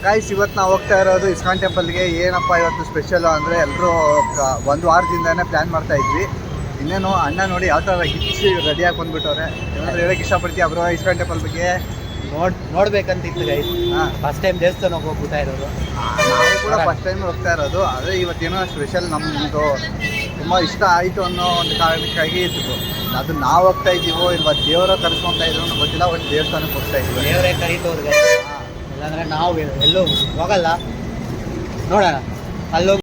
Guys ಇವತ್ತು ನಾವು ಹೋಗ್ತಾ ಇರೋದು ಇಸ್ಕಾನ್ ಟೆಂಪಲ್ಗೆ. ಏನಪ್ಪ ಇವತ್ತು ಸ್ಪೆಷಲ್ ಅಂದರೆ ಎಲ್ಲರೂ ಒಂದು ವಾರದಿಂದನೇ ಪ್ಲ್ಯಾನ್ ಮಾಡ್ತಾ ಇದ್ವಿ. ಇನ್ನೇನು ಅಣ್ಣ ನೋಡಿ ಯಾವ ಥರ ಹಿಚ್ಚಿ ರೆಡಿಯಾಗಿ ಬಂದುಬಿಟ್ಟವ್ರೆ. ಏನಾದರೂ ಹೇಳೋಕ್ಕೆ ಇಷ್ಟಪಡ್ತೀವಿ ಬ್ರೋ ಇಸ್ಕಾನ್ ಟೆಂಪಲ್ ಬಗ್ಗೆ? ನೋಡ್ಬೇಕಂತಿತ್ತು ಗೈಸ್. ಫಸ್ಟ್ ಟೈಮ್ ದೇವಸ್ಥಾನಕ್ಕೆ ಹೋಗ್ಬಿಡ್ತಾ ಇರೋದು. ನಾವು ಕೂಡ ಫಸ್ಟ್ ಟೈಮ್ ಹೋಗ್ತಾ ಇರೋದು. ಅದೇ ಇವತ್ತೇನೋ ಸ್ಪೆಷಲ್ ನಮ್ಮದು ತುಂಬ ಇಷ್ಟ ಆಯಿತು ಅನ್ನೋ ಒಂದು ಕಾರಣಕ್ಕಾಗಿ ಇತ್ತು. ಅದು ನಾವು ಹೋಗ್ತಾ ಇದ್ದೀವೋ ಇಲ್ವಾ ದೇವರ ಕರೆಸ್ಕೊತಾ ಇದ್ರು ಗೊತ್ತಿಲ್ಲ. ಒಂದು ದೇವಸ್ಥಾನಕ್ಕೆ ಹೋಗ್ತಾ ಇದ್ದೀವಿ. ದೇವರೇ ಕರೀತವ್ರಿಗೆ, ಇಲ್ಲಾಂದರೆ ನಾವು ಎಲ್ಲೂ ಹೋಗಲ್ಲ. ನೋಡೋಣ ಅಲ್ಲೋಗಿ.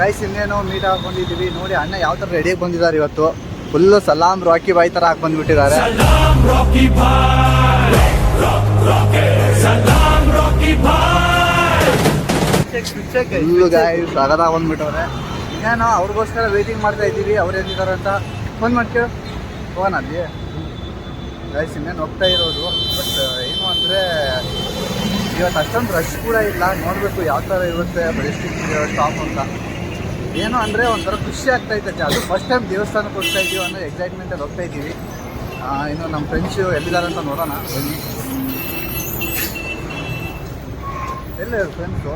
ಗೈಸ್ ಇನ್ನೇನೋ ಮೀಟ್ ಹಾಕೊಂಡಿದ್ದೀವಿ. ನೋಡಿ ಅಣ್ಣ ಯಾವ ಥರ ರೆಡಿಯಾಗಿ ಬಂದಿದ್ದಾರೆ ಇವತ್ತು. ಫುಲ್ಲು ಸಲಾಂ ರಾಕಿ ಬಾಯ್ ಥರ ಹಾಕಿ ಬಂದುಬಿಟ್ಟಿದ್ದಾರೆ. ಫುಲ್ಲು ಗಾಯ್ ಸಗದ ಬಂದ್ಬಿಟ್ಟವ್ರೆ. ಇನ್ನೇನೋ ಅವ್ರಿಗೋಸ್ಕರ ವೇಟಿಂಗ್ ಮಾಡ್ತಾ ಇದ್ದೀವಿ. ಅವ್ರು ಏನಿದ್ದಾರೆ ಅಂತ ಫೋನ್ ಮಾಡ್ಕೇಳು ಹೋಗೋಣ ಅಲ್ಲಿ. ಗೈಸ್ ಇನ್ನೇನು ಹೋಗ್ತಾ ಇರೋದು. ಬಟ್ ಏನು ಅಂದರೆ ಇವತ್ತು ಅಷ್ಟೊಂದು ರಶ್ ಕೂಡ ಇಲ್ಲ. ನೋಡಬೇಕು ಯಾವ ಥರ ಇರುತ್ತೆ ಮೆಜೆಸ್ಟಿಕ್ ಸ್ಟಾಪ್ ಅಂತ. ಏನು ಅಂದರೆ ಒಂಥರ ಖುಷಿ ಆಗ್ತಾಯಿತ್ತು. ಅದು ಫಸ್ಟ್ ಟೈಮ್ ದೇವಸ್ಥಾನಕ್ಕೆ ಹೋಗ್ತಾ ಇದ್ದೀವಿ ಅನ್ನೋ ಎಕ್ಸೈಟ್ಮೆಂಟಲ್ಲಿ ಹೋಗ್ತಾ ಇದ್ದೀವಿ. ಇನ್ನು ನಮ್ಮ ಫ್ರೆಂಡ್ಸು ಎಲ್ಲಿದ್ದಾರೆ ಅಂತ ನೋಡೋಣ ಬನ್ನಿ. ಎಲ್ಲ ಫ್ರೆಂಡ್ಸು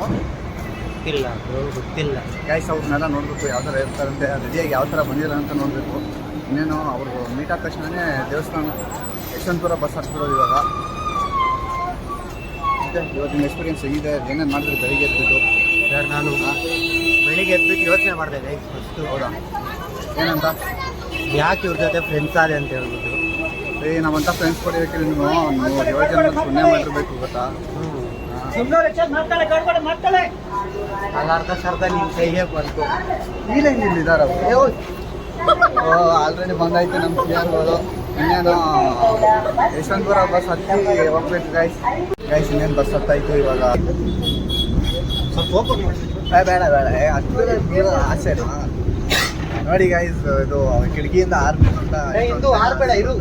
ಇಲ್ಲ ಗೊತ್ತಿಲ್ಲ. ಗೈಸ್ ಅವ್ರನ್ನೆಲ್ಲ ನೋಡಬೇಕು ಯಾವ ಥರ ಇರ್ತಾರಂತೆ, ರೆಡಿಯಾಗಿ ಯಾವ ಥರ ಬಂದಿಲ್ಲ ಅಂತ ನೋಡಬೇಕು. ಇನ್ನೇನು ಅವರು ಮೀಟ್ ಆದ ತಕ್ಷಣವೇ ದೇವಸ್ಥಾನ ಯಶವಂತಪುರ ಬಸ್ ಹತ್ಬಿಡೋದು ಇವಾಗ. ಮತ್ತು ಇವತ್ತಿನ ಎಕ್ಸ್ಪೀರಿಯನ್ಸ್ ಹೇಗಿದೆ? ಏನೇನು ಮಾಡಿದ್ರೆ ಬೆಳಿಗ್ಗೆ ಎದ್ಬಿಟ್ಟು? ಸರ್ ನಾನು ಬೆಳಿಗ್ಗೆ ಎದ್ಬಿಟ್ಟು ಯೋಚನೆ ಮಾಡಿದೆ ಫಸ್ಟು. ಹೌದಾ? ಏನಂತ? ಯಾಕೆ ಇವ್ರ ಜೊತೆ ಫ್ರೆಂಡ್ಸ್ ಆದೆ ಅಂತ ಹೇಳ್ಬಿಟ್ಟು. ನಮ್ಮಂಥ ಫ್ರೆಂಡ್ಸ್ ಪಡೆಯೋಕ್ಕೆ ನೀವು 7 ಜನ ಪುಣ್ಯ ಮಾಡಿರ್ಬೇಕು ಗೊತ್ತಾ? ಅರ್ಧ ಸರ್ಧ ನಿಮ್ಮ ಕೈಗೆ ಬಂತು. ಈ ಲೈನಲ್ಲಿ ಇದ್ದಾರೆ ಆಲ್ರೆಡಿ ಬಂದಾಯ್ತು ನಮ್ಮ ಪ್ಲೇಯರ್ಗಳು. ಇನ್ನೇನು ಯಶವಂತಪುರ ಬಸ್ ಹತ್ತಿ ಹೋಗ್ಬೇಕು ಗೈಸ್. ಇನ್ನೇನು ಬಸ್ ಹತ್ತಾಯ್ತು ಇವಾಗ. ಸ್ವಲ್ಪ ಓಪನ್ ಬೇಡ ಹತ್ತಿರ ಆಸೆನಾ ನೋಡಿ ಗೈಸ್. ಇದು ಕಿಟಕಿಯಿಂದ ಆರ್ಬೇಕು ಅಂತ. ಆರ್ಬೇಡ ಇರು.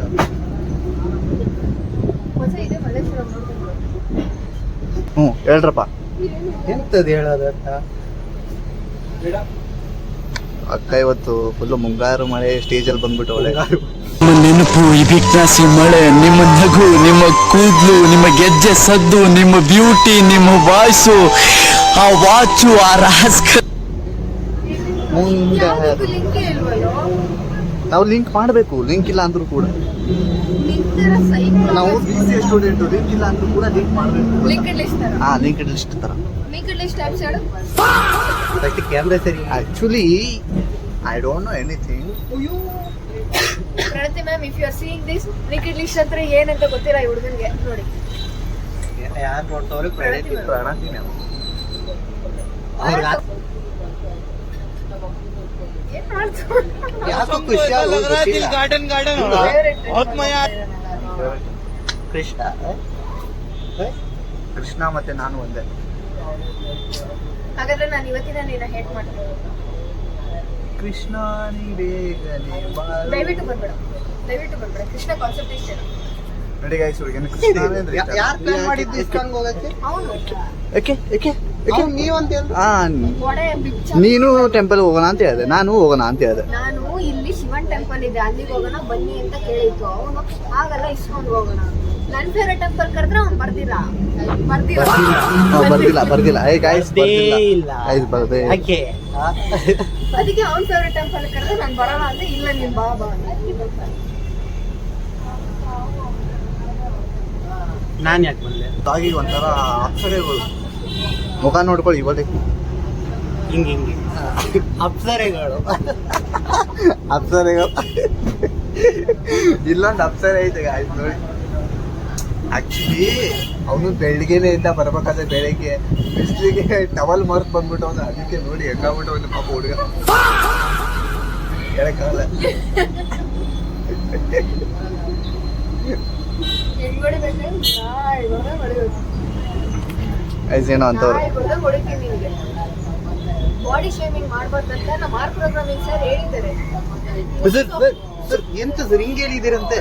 ಹೇಳ್ರಪ್ಪ ಎಂತದ್ದು ಹೇಳೋದಂತ. ಅಕ್ಕ ಇವತ್ತು ಫುಲ್ಲು ಮುಂಗಾರು ಮಳೆ ಸ್ಟೇಜಲ್ಲಿ ಬಂದ್ಬಿಟ್ಟು ಒಳ್ಳೆ ನಿಮ್ಮ ನೆನಪು, ಈ ಬಿಗ್ನಾಸಿ ಮಳೆ, ನಿಮ್ಮ ನಗು, ನಿಮ್ಮ ಕೂದಲು, ನಿಮ್ಮ ಗೆಜ್ಜೆ ಸದ್ದು, ನಿಮ್ಮ ಬ್ಯೂಟಿ, ನಿಮ್ಮ ವಾಯ್ಸು, ಆ ವಾಚು, ಆ ರಾಸ್ಕ. ನಾವು ಲಿಂಕ್ ಮಾಡಬೇಕು. ಲಿಂಕ್ ಇಲ್ಲ ಅಂದ್ರೂ ಕೂಡ ನಾವು BCA ಸ್ಟೂಡೆಂಟು. ಲಿಂಕ್ ಇಲ್ಲ ಅಂದ್ರೂ ಕೂಡ ಲಿಂಕ್ ಮಾಡಬೇಕು. ಲಿಂಕ್ಡ್ ಲಿಸ್ಟ್ ಥರ. ಕ್ಯಾಮ್ರಾ ಸರಿ. Actually I don't know anything. Pranathi ma'am, if you are seeing this, linked list ಅಂದ್ರೆ ಏನಂತ ಗೊತ್ತಿಲ್ಲ ಈ ಹುಡುಗನಿಗೆ. ನೋಡಿ ಯಾರು ನೋಡ್ತವ್ರೆ? ಪ್ರಣತಿ ಮ್ಯಾಮ್. ಯಾಕೋ ಖುಷಿ ಗಾರ್ಡನ್ ಕೃಷ್ಣ ಮತ್ತೆ ನಾನು ಒಂದೇ. ಹಾಗಾದ್ರೆ ನಾನು ಇವತ್ತಿನ ನಿನ್ನ ಹೇಟ್ ಮಾಡ್ತೀನಿ. ಕೃಷ್ಣ ನೀ ಬೇಗನೆ ದಯವಿಟ್ಟು ಬರ್ಬೇಡ. ಕೃಷ್ಣ ಕಾನ್ಸೆಪ್ಟ್ ಇಷ್ಟೇ ನೋಡಿ ಗೈಸ್. ಹುಡುಗನ ಕೃಷ್ಣ ಅಂದ್ರೆ ಯಾರು ಪ್ಲಾನ್ ಮಾಡಿದ್ದು ಇಸ್ಕಾನ್ ಹೋಗಕ್ಕೆ? ಅವನು ನೀನು ಟೆಂಪಲ್ ಹೋಗೋಣ ಅಂತ ಹೇಳಿದೆ, ನಾನು ಹೋಗೋಣ ಅಂತ ಹೇಳಿದೆ. ನಾನು ಇಲ್ಲಿ ಶಿವನ್ ಟೆಂಪಲ್ ಇದೆ ಅಲ್ಲಿಗೆ ಹೋಗೋಣ ಬನ್ನಿ ಅಂತ ಕೇಳಿತ್ತು. ಅವನು ಆಗಲ್ಲ ಇಸ್ಕೊಂಡು ಹೋಗೋಣ. ನನ್ನ ಫೇವರೇಟ್ ಟೆಂಪಲ್ ಕರೆದ್ರೆ ಅವ್ನು ಬರ್ದಿಲ್ಲ. ಅದಕ್ಕೆ ಅವ್ನ ಫೇವರೇಟ್ ಟೆಂಪಲ್ ಕರೆದ್ರೆ ನಾನು ಬರೋಣ ಅಂದ್ರೆ ಇಲ್ಲ ನೀನ್ ಬಾ ನಾನು ಯಾಕೆ ಬಂದೆ? ತಾಗಿ ಒಂಥರ ಅಪ್ಸರೆಗಳು ಮುಖ ನೋಡ್ಕೊಳ್ಳಿ ಇವತ್ತು. ಹಿಂಗೆ ಅಪ್ಸರೆಗಳು ಇಲ್ಲೊಂದು ಅಪ್ಸರೆ ಐತೆ ಆಯ್ತು ನೋಡಿ. ಆಕ್ಚುಲಿ ಅವನು ಬೆಳಿಗ್ಗೆನೆ ಇಂದ ಬರ್ಬೇಕಾದ್ರೆ ಬೆಳಿಗ್ಗೆ ಬಿಸಿಲಿಗೆ ಟವಲ್ ಮರ್ತ್ ಬಂದ್ಬಿಟ್ಟು ಅವನು. ಅದಕ್ಕೆ ನೋಡಿ ಹೆಂಗಾಗ್ಬಿಟ್ಟು ಅವನು ಪಾಪ ಹುಡುಗ ಹೇಳಕ್ಕಾಗಲ್ಲ. ಏನೋ ಅಂತವ್ರು ಬಾಡಿ ಶೇಮಿಂಗ್ ಮಾಡ್ಬಾರ್ದಂತ ನಮ್ಮ ಆರ್ ಪ್ರೋಗ್ರಾಮಿಂಗ್ ಸರ್ ಹೇಳಿದ್ದಾರೆ. ಎಂತ ಸರ್ ಹಿಂಗೆ ಹೇಳಿದಿರಂತೆ?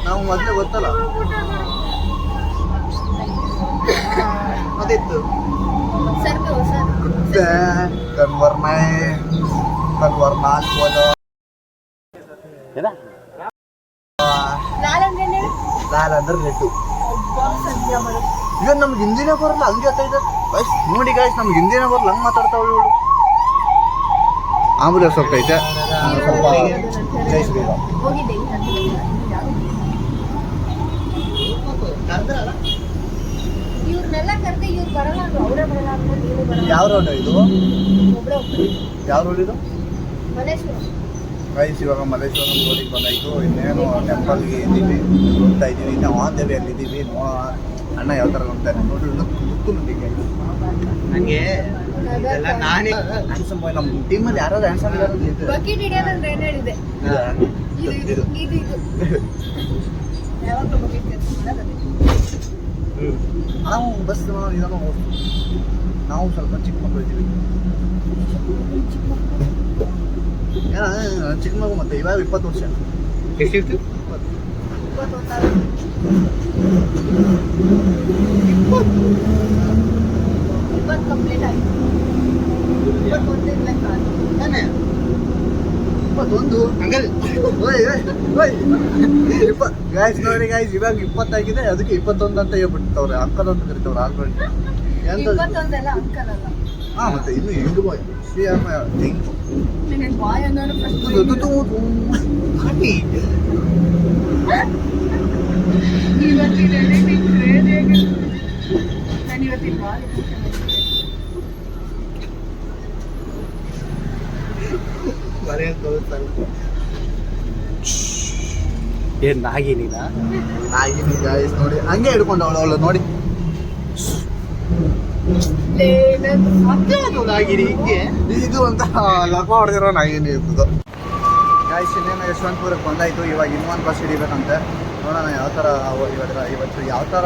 ನಾವು ಮೊದಲೇ ಗೊತ್ತಲ್ಲ ಅದಿತ್ತು ಸರ್ ಕನ್ವರ್ನಾಯ್ ಟೆಂಪಲ್ ವರ್ನಾಲ್ ಬೋಲೋ ಲಾಲ್ ಅಂದ್ರೆ ರೆಡ್ಡು. ಈಗ ನಮ್ಗೆ ಹಿಂದಿನೇ ಬರಲ್ಲ ಹಂಗೆ ಆಗ್ತೈತೆ ಗೈಸ್. ನೋಡಿ ಗೈಸ್ ನಮ್ಗೆ ಹಿಂದಿನೇ ಬರಲ್ಲ ಹಂಗೆ ಮಾತಾಡ್ತಾವಳು ಇವಳು. ಆಂಬುಲೆನ್ಸ್ ಹೋಗ್ತೈತೆ ಸ್ವಲ್ಪ ಗೈಸ್ ಬೇಗ. ಇವ್ರನ್ನೆಲ್ಲ ಕರೆದು ಇವ್ರು ಬರಲ್ಲ ಅಂದ್ರೆ ಅವರೇ ಬರಲ್ಲ ಅಂದ್ರೆ ನೀವು ಬರಲ್ಲ. ಯಾವ ರೋಡ್ ಇದು? ಒಬ್ರೇ ಹೋಗ್ತಾರೆ. ಯಾವ ರೋಡ್ ಇದು? ಮಲೇಶ್ವರ. ಗೈಸ್ ಇವಾಗ ಮಲ್ಲೇಶ್ವರಂ ರೋಡಿಗೆ ಬಂದಾಯಿತು. ಇನ್ನೇನು ಟೆಂಪಲ್ಗೆ ಇದ್ದೀವಿ, ಹೋಗ್ತಾ ಇದ್ದೀವಿ. ನಾವು ಆನ್ ದ ವೇ ಅಲ್ಲಿ ಇದ್ದೀವಿ. ಅಣ್ಣ ಯಾವ ಥರ ಹೋಗ್ತಾನೆ ನೋಡಿ. ಲುಕ್ಕು ನನಗೆ ಇದೆಲ್ಲ ನಾನೇ ಹ್ಯಾಂಡ್ಸಮ್ ಬಾಯ್. ನಮ್ಮ ಟೀಮಲ್ಲಿ ಯಾರಾದ್ರು ಹ್ಯಾಂಡ್ಸಮ್ ಇದ್ದಾರೆ? ಬಕೆಟ್ ಹಿಡಿಯೋದಂದ್ರೆ ಏನು ಹೇಳಿದೆ? ಇದು ಯಾವಾಗಲೂ ಬಕೆಟ್ ಕೆಲಸ ನಾವು ಬಸ್ ಇದನ್ನು ನಾವು ಸ್ವಲ್ಪ ಚಿಕ್ಕ ಮಕ್ಕಳು ಇದ್ದೀವಿ. ಚಿಕ್ಕ ಮಗು ಮತ್ತೆ ಇವಾಗ 20 ವರ್ಷ. ಎಷ್ಟಿತ್ತು? 20 ಕಂಪ್ಲೀಟ್ ಆಯಿತು. 21 21 ಅಂಕಲ್ ಗಾಯ್ಸ್ ನೋಡಿ ಗಾಯ್ಸ್ ಇವಾಗ 20 ಆಗಿದೆ, ಅದಕ್ಕೆ 21 ಅಂತ ಹೇಳ್ಬಿಡ್ತವ್ರೆ. ಅಂಕಲ್ ಅಂತ ಕರಿತವ್ರೆ ಆಲ್ರೆಡಿ. ಎಂತ 21 ಅಂಕಲ್ ಅಲ್ಲ. ಹಾಂ ಮತ್ತೆ ಇನ್ನು ಹೆಂಗು ಬಾಯ್ ಹೆಂಗು ನಿನಗೆ ಬಾಯ್ ಅನ್ನೋರು ಫಸ್ಟ್ ಏನ್ ನಾಗಿನಿನ ಆಗಿನಿ ಗಾಯ್ಸ್ ನೋಡಿ ಹಂಗೆ ಹಿಡ್ಕೊಂಡು ಅವಳು ನೋಡಿ. ನಾಗಿನಿ ಹಿಂಗೆ ಇದು ಅಂತ ಲಪ ಹೊಡೆದಿರೋ ನಾಗಿನಿ ಇರ್ತದೆ ಗಾಯ್ಸ್. ಇನ್ನೇನು ಯಶವಂತಪುರಕ್ಕೆ ಬಂದಾಯಿತು. ಇವಾಗ ಇನ್ನೊಂದು ಬಸ್ ಹಿಡಿಬೇಕಂತೆ. ನೋಡೋಣ ಯಾವ ಥರ ಇವತ್ತು ಯಾವ ಥರ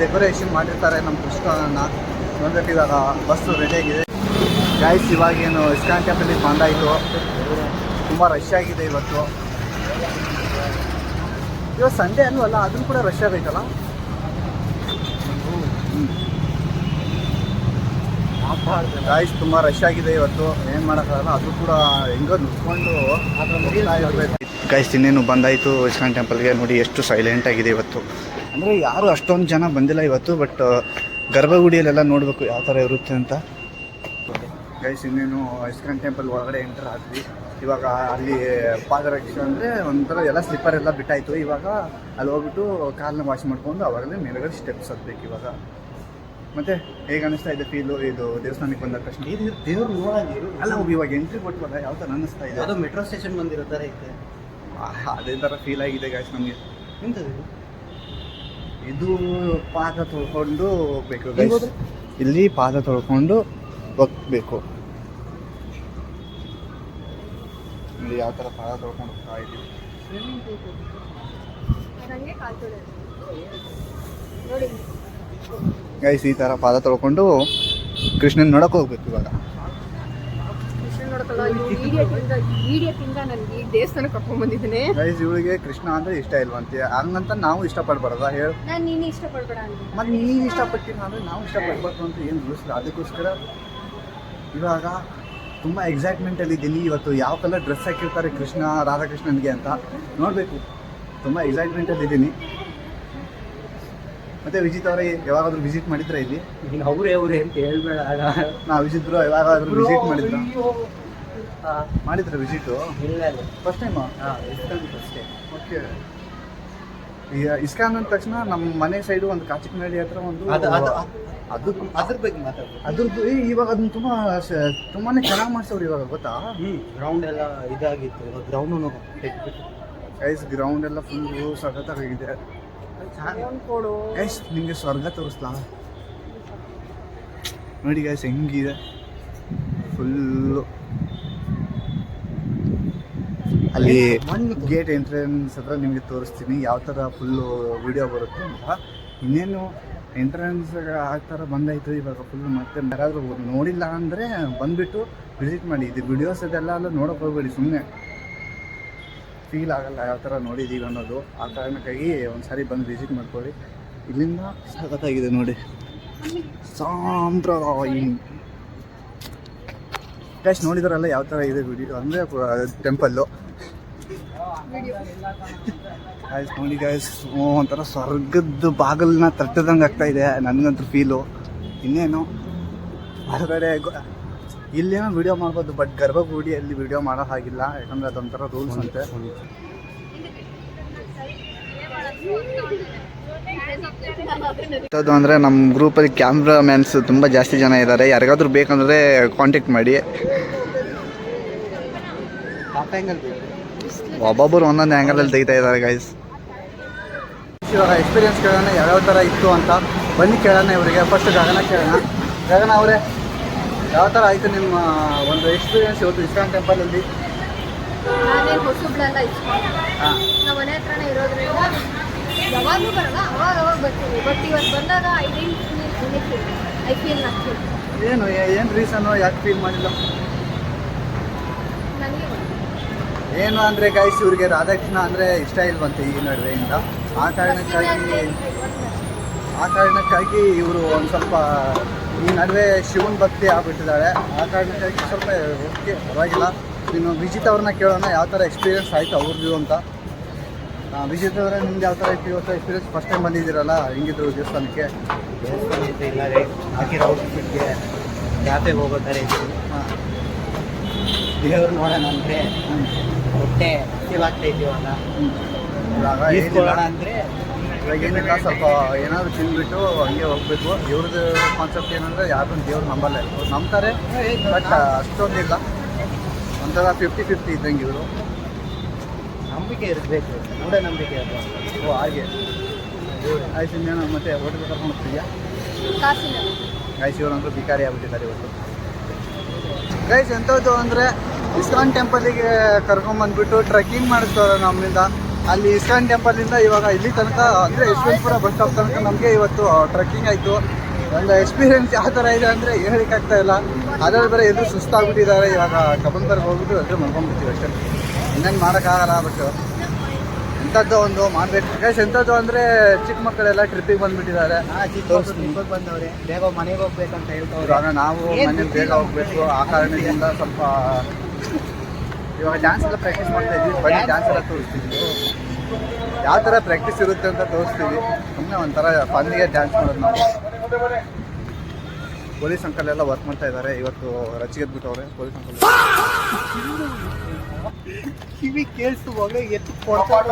ಡೆಕೋರೇಷನ್ ಮಾಡಿರ್ತಾರೆ ನಮ್ಮ ಕೃಷ್ಣನ ನೋಡ್ಬೇಕು. ಇವಾಗ ಬಸ್ಸು ರೆಡಿಯಾಗಿದೆ ಗಾಯ್ಸ್. ಇವಾಗೇನು ಇಸ್ಕಾನ್ ಟೆಂಪಲಿಗೆ ಬಂದಾಯಿತು. ತುಂಬ ರಶ್ ಆಗಿದೆ ಇವತ್ತು. ಇವತ್ತು ಸಂಡೇ ಅಲ್ವಲ್ಲ, ಅದನ್ನು ಕೂಡ ರಶ್ ಆಗೈತಲ್ಲ. ಗಾಯ್ಸ್ ತುಂಬ ರಶ್ ಆಗಿದೆ ಇವತ್ತು. ಏನು ಮಾಡೋಕ್ಕಾಗಲ್ಲ, ಅದು ಕೂಡ ಹೆಂಗೋ ನಿಂತ್ಕೊಂಡು ಇರಬೇಕು. ಗಾಯ್ಸ್ ಇನ್ನೇನು ಬಂದಾಯಿತು ಇಸ್ಕಾನ್ ಟೆಂಪಲ್ಗೆ. ನೋಡಿ ಎಷ್ಟು ಸೈಲೆಂಟ್ ಆಗಿದೆ ಇವತ್ತು. ಅಂದರೆ ಯಾರು ಅಷ್ಟೊಂದು ಜನ ಬಂದಿಲ್ಲ ಇವತ್ತು. ಬಟ್ ಗರ್ಭಗುಡಿಯಲ್ಲೆಲ್ಲ ನೋಡಬೇಕು ಯಾವ ಥರ ಇರುತ್ತೆ ಅಂತ. ಗೈಸ್ ಇನ್ನೇನು ಇಸ್ಕಾನ್ ಟೆಂಪಲ್ ಒಳಗಡೆ ಎಂಟರ್ ಆದ್ವಿ. ಇವಾಗ ಅಲ್ಲಿ ಪಾದರಕ್ಷೆ ಅಂದರೆ ಒಂಥರ ಎಲ್ಲ ಸ್ಲಿಪ್ಪರ್ ಎಲ್ಲ ಬಿಟ್ಟಾಯಿತು. ಇವಾಗ ಅಲ್ಲಿ ಹೋಗ್ಬಿಟ್ಟು ಕಾಲನ್ನ ವಾಶ್ ಮಾಡ್ಕೊಂಡು ಅವಾಗಲೇ ಮೇಲ್ಗಡೆ ಸ್ಟೆಪ್ಸ್ ಹತ್ಬೇಕು ಇವಾಗ. ಮತ್ತು ಹೇಗೆ ಅನ್ನಿಸ್ತಾ ಇದೆ ಫೀಲು ಇದು ದೇವಸ್ಥಾನಕ್ಕೆ ಬಂದ ತಕ್ಷಣ? ದೇವ್ರು ನೋಡಂಗೆ ಅಲ್ಲ ಇವಾಗ ಎಂಟ್ರಿ ಕೊಟ್ವಲ್ಲ ಯಾವ ಥರ ಅನ್ನಿಸ್ತಾ ಇದೆ? ಅದು ಮೆಟ್ರೋ ಸ್ಟೇಷನ್ ಬಂದಿರೋ ಥರ ಐತೆ. ಅದೇ ಥರ ಫೀಲ್ ಆಗಿದೆ ಗಾಯ್ಸ್ ನಮಗೆ. ಎಂಥದ್ದು ಇದು ಪಾದ ತೊಳ್ಕೊಂಡು ಹೋಗ್ಬೇಕು ಗೈಸ್. ಇಲ್ಲಿ ಪಾದ ತೊಳ್ಕೊಂಡು ಹೋಗ್ಬೇಕು. ಇಲ್ಲಿ ಯಾವ ಥರ ಪಾದ ತೊಳ್ಕೊಂಡು ಹೋಗ್ತಾ ಇದ್ದೀವಿ ನೋಡಿ ಗೈಸ್. ಈ ಥರ ಪಾದ ತೊಳ್ಕೊಂಡು ಕೃಷ್ಣನ್ ನೋಡಕ್ಕೆ ಹೋಗ್ಬೇಕು ಇವಾಗ. ಕೃಷ್ಣ ನೋಡ್ಕೊಳ್ಳೋ ಇಡಿಯತ್ತಿಂದ ನನಗೆ ಈ ದೇವಸ್ಥಾನಕ್ಕೆ ಕರ್ಕೊಂಡ್ ಬಂದಿದ್ದೇನೆ ಗೈಸ್. ಇವಳಿಗೆ ಕೃಷ್ಣ ಅಂದರೆ ಇಷ್ಟ ಇಲ್ವಂತೆ, ಹಂಗಂತ ನಾವು ಇಷ್ಟಪಡ್ಬಾರ್ದ ಹೇಳು? ನಾನು ನೀನು ಇಷ್ಟಪಡ್ಬೇಡ ಅಂದ್ರೆ ಮತ್ತು ನೀನು ಇಷ್ಟಪಟ್ಟಿಲ್ಲ ಅಂದರೆ ನಾವು ಇಷ್ಟಪಡ್ಬಾರ್ದು ಅಂತ ಏನು ರೂಲ್ಸ್ ಇಲ್ಲ. ಅದಕ್ಕೋಸ್ಕರ ಇವಾಗ ತುಂಬ ಎಕ್ಸೈಟ್ಮೆಂಟಲ್ಲಿ ಇದ್ದೀನಿ. ಇವತ್ತು ಯಾವ ಕಲರ್ ಡ್ರೆಸ್ ಹಾಕಿರ್ತಾರೆ ಕೃಷ್ಣ ರಾಧಾಕೃಷ್ಣನ್ಗೆ ಅಂತ ನೋಡಬೇಕು. ತುಂಬ ಎಕ್ಸೈಟ್ಮೆಂಟಲ್ಲಿ ಇದ್ದೀನಿ. ಮತ್ತು ವಿಜಿತ್ ಅವರೇ ಯಾವಾಗಾದ್ರೂ ವಿಸಿಟ್ ಮಾಡಿದ್ರೆ ಇಲ್ಲಿ? ನೀನು ಅವರೇ ಅಂತ ಹೇಳ್ಬೇಡ. ನಾವು ವಿಜಿತ್ರು ಯಾವಾಗಾದ್ರೂ ವಿಸಿಟ್ ಮಾಡಿದ್ರೆ ವಿಸಿಟು ಇಲ್ಲ ಫಸ್ಟ್ ಟೈಮಾ? ಹಾಂ ಇಸ್ಕಾನ್ ಫಸ್ಟ್ ಟೈಮ್. ಓಕೆ. ಈಗ ಇಸ್ಕಾನ್ ಅಂದ ತಕ್ಷಣ ನಮ್ಮ ಮನೆ ಸೈಡು ಒಂದು ಕಾಚಿಕನಹಳ್ಳಿ ಹತ್ರ ಒಂದು ಅದು ಅದ್ರ ಬಗ್ಗೆ ಮಾತಾಡ್ಬೋದು. ಅದ್ರದ್ದು ಇವಾಗ ಅದನ್ನ ತುಂಬಾ ಚೆನ್ನಾಗಿ ಮಾಡ್ಸವ್ರು ಇವಾಗ ಗೊತ್ತಾ? ಗ್ರೌಂಡ್ ಎಲ್ಲ ಇದಾಗಿತ್ತು. ಇವಾಗ ಗ್ರೌಂಡು ಗೈಸ್ ಗ್ರೌಂಡ್ ಎಲ್ಲ ಫುಲ್ಲು ಸಖತ್ತಾಗಿದೆ ಗೈಸ್. ನಿಮಗೆ ಸ್ವರ್ಗ ತೋರಿಸ್ಲಾ ನೋಡಿ ಗೈಸ್ ಹೆಂಗಿದೆ ಫುಲ್ಲು. ಅಲ್ಲಿ ಗೇಟ್ ಎಂಟ್ರೆನ್ಸ್ ಹತ್ರ ನಿಮಗೆ ತೋರಿಸ್ತೀನಿ ಯಾವ ಥರ ಫುಲ್ಲು ವಿಡಿಯೋ ಬರುತ್ತೆ ಅಂತ. ಇನ್ನೇನು ಎಂಟ್ರೆನ್ಸ್ ಆ ಥರ ಬಂದಾಯಿತು ಇವಾಗ ಫುಲ್. ಮತ್ತೆ ಯಾರಾದರೂ ನೋಡಿಲ್ಲ ಅಂದರೆ ಬಂದುಬಿಟ್ಟು ವಿಸಿಟ್ ಮಾಡಿ. ಇದು ವಿಡಿಯೋಸ್ ಅದೆಲ್ಲ ನೋಡೋಕೆ ಹೋಗ್ಬೇಡಿ, ಸುಮ್ಮನೆ ಫೀಲ್ ಆಗಲ್ಲ ಯಾವ ಥರ ನೋಡಿದ್ದೀವಿ ಅನ್ನೋದು. ಆ ಕಾರಣಕ್ಕಾಗಿ ಒಂದು ಸಾರಿ ಬಂದು ವಿಸಿಟ್ ಮಾಡ್ಕೊಳ್ಳಿ. ಇಲ್ಲಿಂದ ಸಖತ್ತಾಗಿದೆ ನೋಡಿ. ಸಾಂಪ್ರದಾಯಿ ಗೈಸ್ ನೋಡಿದ್ರಲ್ಲ ಯಾವ ಥರ ಇದೆ ವಿಡಿಯೋ ಅಂದರೆ ಟೆಂಪಲ್ಲು. ಗೈಸ್ ನೋಡಿ ಗೈಸ್, ಒಂಥರ ಸ್ವರ್ಗದ ಬಾಗಿಲನ್ನ ತಟ್ಟದಂಗೆ ಆಗ್ತಾ ಇದೆ ನನಗಂತೂ ಫೀಲು. ಇನ್ನೇನು ಹೊರಗಡೆ ಇಲ್ಲೇನೋ ವಿಡಿಯೋ ಮಾಡ್ಬೋದು, ಬಟ್ ಗರ್ಭಗುಡಿಯಲ್ಲಿ ವಿಡಿಯೋ ಮಾಡೋ ಹಾಗಿಲ್ಲ, ಯಾಕಂದರೆ ಅದೊಂಥರ ರೂಲ್ಸ್ ಅಂತೆ. ಅದು ಅಂದರೆ ನಮ್ಮ ಗ್ರೂಪಲ್ಲಿ ಕ್ಯಾಮ್ರಾ ಮ್ಯಾನ್ಸ್ ತುಂಬ ಜಾಸ್ತಿ ಜನ ಇದ್ದಾರೆ. ಯಾರಿಗಾದ್ರೂ ಬೇಕಂದರೆ ಕಾಂಟ್ಯಾಕ್ಟ್ ಮಾಡಿ. ಒಬ್ಬೊಬ್ಬರು ಒಂದೊಂದು ಆ್ಯಂಗಲಲ್ಲಿ ತೆಗಿತಾ ಇದ್ದಾರೆ ಗೈಸ್. ಇವಾಗ ಎಕ್ಸ್ಪೀರಿಯನ್ಸ್ ಕೇಳೋಣ ಯಾವ್ಯಾವ ಥರ ಇತ್ತು ಅಂತ. ಬನ್ನಿ ಕೇಳೋಣ ಇವರಿಗೆ. ಫಸ್ಟ್ ಗಗನ ಕೇಳೋಣ. ಗಗನ ಅವರೇ, ಯಾವ ಥರ ಆಯಿತು ನಿಮ್ಮ ಒಂದು ಎಕ್ಸ್ಪೀರಿಯನ್ಸ್ ಇವತ್ತು ಇಸ್ಕಾನ್ ಟೆಂಪಲಲ್ಲಿ? ನಾನೇನು ಹೊಸಬ್ಳಲ್ಲ ಇಸ್ಕೊಂಡು, ನಮ್ಮ ಮನೆ ಹತ್ರನೇ ಇರೋದ್ರಿಂದ ಯಾವಾಗಲೂ ಬರಲ್ಲ, ಅವಾಗ ಬರ್ತೀನಿ. ಬಟ್ ಇವತ್ತು ಬಂದಾಗ ಐ ಫೀಲ್ ನಥಿಂಗ್. ಏನು ರೀಸನ್ನು ಯಾಕೆ ಫೀಲ್ ಮಾಡಿಲ್ಲ? ನನಗೆ ಏನು ಅಂದರೆ ಗೈಸ್, ಇವ್ರಿಗೆ ರಾಧಾಕೃಷ್ಣ ಅಂದರೆ ಇಷ್ಟ ಇಲ್ವಂತೆ ಈ ನಡುವೆಯಿಂದ. ಆ ಕಾರಣಕ್ಕಾಗಿ ಇವರು ಒಂದು ಸ್ವಲ್ಪ ಈ ನಡುವೆ ಶಿವನ ಭಕ್ತಿ ಆಗ್ಬಿಟ್ಟಿದ್ದಾಳೆ. ಆ ಕಾರಣಕ್ಕಾಗಿ ಸ್ವಲ್ಪ ಓಕೆ ಪರವಾಗಿಲ್ಲ. ಇನ್ನು ವಿಜಿತ್ ಅವ್ರನ್ನ ಕೇಳೋಣ ಯಾವ ಥರ ಎಕ್ಸ್ಪೀರಿಯನ್ಸ್ ಆಯಿತು ಅವ್ರದ್ದು ಅಂತ. ವಿಜಿತ್ ಅವರೇ, ನಿಮ್ಗೆ ಯಾವ ಥರ ಇತ್ತು ಇವತ್ತು ಎಕ್ಸ್ಪೀರಿಯನ್ಸ್? ಫಸ್ಟ್ ಟೈಮ್ ಬಂದಿದ್ದೀರಲ್ಲ, ಹೆಂಗಿದ್ರು ದೇವಸ್ಥಾನಕ್ಕೆ? ಇಲ್ಲ ರೀ, ಹಾಕಿರೋ ಔಟ್ಫಿಟ್ಗೆ ಜಾತ್ರೆಗೆ ಹೋಗೋ ಥರ ಇದ್ದೀವಿ. ದೇವ್ರು ನೋಡೋಣ ಅಂದರೆ ಹೊಟ್ಟೆ ಹಸಿವಾಗ್ತಾ ಇದ್ದೀವಲ್ಲ, ಇವಾಗ ಈಸ್ಕೊಳ್ಳೋಣ ಅಂದರೆ ಇವಾಗ ಏನಿಲ್ಲ, ಸ್ವಲ್ಪ ಏನಾದರೂ ತಿಂದ್ಬಿಟ್ಟು ಹಂಗೆ ಹೋಗಬೇಕು. ಇವ್ರದ್ದು ಕಾನ್ಸೆಪ್ಟ್ ಏನಂದರೆ ಯಾರನ್ನು ದೇವ್ರು ನಂಬಲ್ಲ, ಇವರು ನಂಬ್ತಾರೆ ಬಟ್ ಅಷ್ಟೊಂದಿಲ್ಲ, ಒಂಥರ 50-50 ಇದ್ದಂಗೆ ಇವರು. ನಂಬಿಕೆ ಇರಬೇಕು, ಮೂಢನಂಬಿಕೆ ಅದು. ಓ ಹಾಗೆ ಆಯ್ತು. ಇನ್ನೇನು ಮತ್ತೆ ಹೋಟೆಲ್ ಕರ್ಕೊಂಡು ಹೋಗ್ತಿದ್ಯಾ? ಕಾಸಿನ ಗೈಸ್ ಇವರಂತೂ ಭಿಕಾರಿ ಆಗ್ಬಿಟ್ಟಿದ್ದಾರೆ ಇವತ್ತು. ಗೈಸ್ ಎಂಥದ್ದು ಅಂದರೆ ಇಸ್ಕಾನ್ ಟೆಂಪಲಿಗೆ ಕರ್ಕೊಂಬಂದ್ಬಿಟ್ಟು ಟ್ರೆಕ್ಕಿಂಗ್ ಮಾಡಿಸ್ತಾರೆ ನಮ್ಮಿಂದ. ಅಲ್ಲಿ ಇಸ್ಕಾನ್ ಟೆಂಪಲಿಂದ ಇವಾಗ ಇಲ್ಲಿ ತನಕ ಅಂದರೆ ಯಶವಂತಪುರ ಬಸ್ ಸ್ಟಾಪ್ ತನಕ ನಮಗೆ ಇವತ್ತು ಟ್ರೆಕ್ಕಿಂಗ್ ಆಯಿತು. ಒಂದು ಎಕ್ಸ್ಪೀರಿಯನ್ಸ್ ಯಾವ ಥರ ಇದೆ ಅಂದರೆ ಹೇಳೋಕ್ಕಾಗ್ತಾ ಇಲ್ಲ. ಅದರಲ್ಲಿ ಬೇರೆ ಎದುರು ಸುಸ್ತಾಗ್ಬಿಟ್ಟಿದ್ದಾರೆ. ಇವಾಗ ಕಬ್ಬನ್ಬರ್ಗ್ ಹೋಗ್ಬಿಟ್ಟು ಎದುರು ಮಾಡ್ಕೊಂಡ್ಬಿಡ್ತೀವಿ ಅಷ್ಟೇ, ಇನ್ನೇನು ಮಾಡೋಕ್ಕಾಗಲ್ಲ. ಬಟ್ ಎಂಥದ್ದು ಒಂದು ಮಾಡಬೇಕು ಗೈಸ್. ಎಂಥದ್ದು ಅಂದರೆ ಚಿಕ್ಕ ಮಕ್ಕಳೆಲ್ಲ ಟ್ರಿಪ್ಪಿಗೆ ಬಂದುಬಿಟ್ಟಿದ್ದಾರೆ. ಟ್ರಿಪ್ಪಿಗೆ ಬಂದವ್ರೆ, ಬೇಗ ಮನೆಗೆ ಹೋಗ್ಬೇಕಂತ ಹೇಳ್ತವ್ರೆ. ಇವಾಗ ನಾವು ಮನೇಲಿ ಬೇಗ ಹೋಗಬೇಕು. ಆ ಕಾರಣದಿಂದ ಸ್ವಲ್ಪ ಇವಾಗ ಡ್ಯಾನ್ಸ್ ಎಲ್ಲ ಪ್ರಾಕ್ಟೀಸ್ ಮಾಡ್ತಾ ಇದ್ವಿ. ಬನ್ನಿ ಡ್ಯಾನ್ಸ್ ಎಲ್ಲ ತೋರಿಸ್ತೀವಿ, ಯಾವ ಥರ ಪ್ರಾಕ್ಟೀಸ್ ಇರುತ್ತೆ ಅಂತ ತೋರಿಸ್ತೀವಿ. ಸುಮ್ಮನೆ ಒಂಥರ ಫನ್ನಿಗೆ ಡ್ಯಾನ್ಸ್ ಮಾಡೋದು ನಾವು. ಪೊಲೀಸ್ ಅಂಕಲ್ ಎಲ್ಲ ವರ್ಕ್ ಮಾಡ್ತಾ ಇದ್ದಾರೆ. ಇವತ್ತು ರಚಿಗೆದ್ಬಿಟ್ಟವ್ರೆ ಪೊಲೀಸ್ ಅಂಕಲ್. ಕಿವಿ ಕೇಳಿಸುವಾಗ ಎತ್ತು ಕೊಡ್ತಾರೆ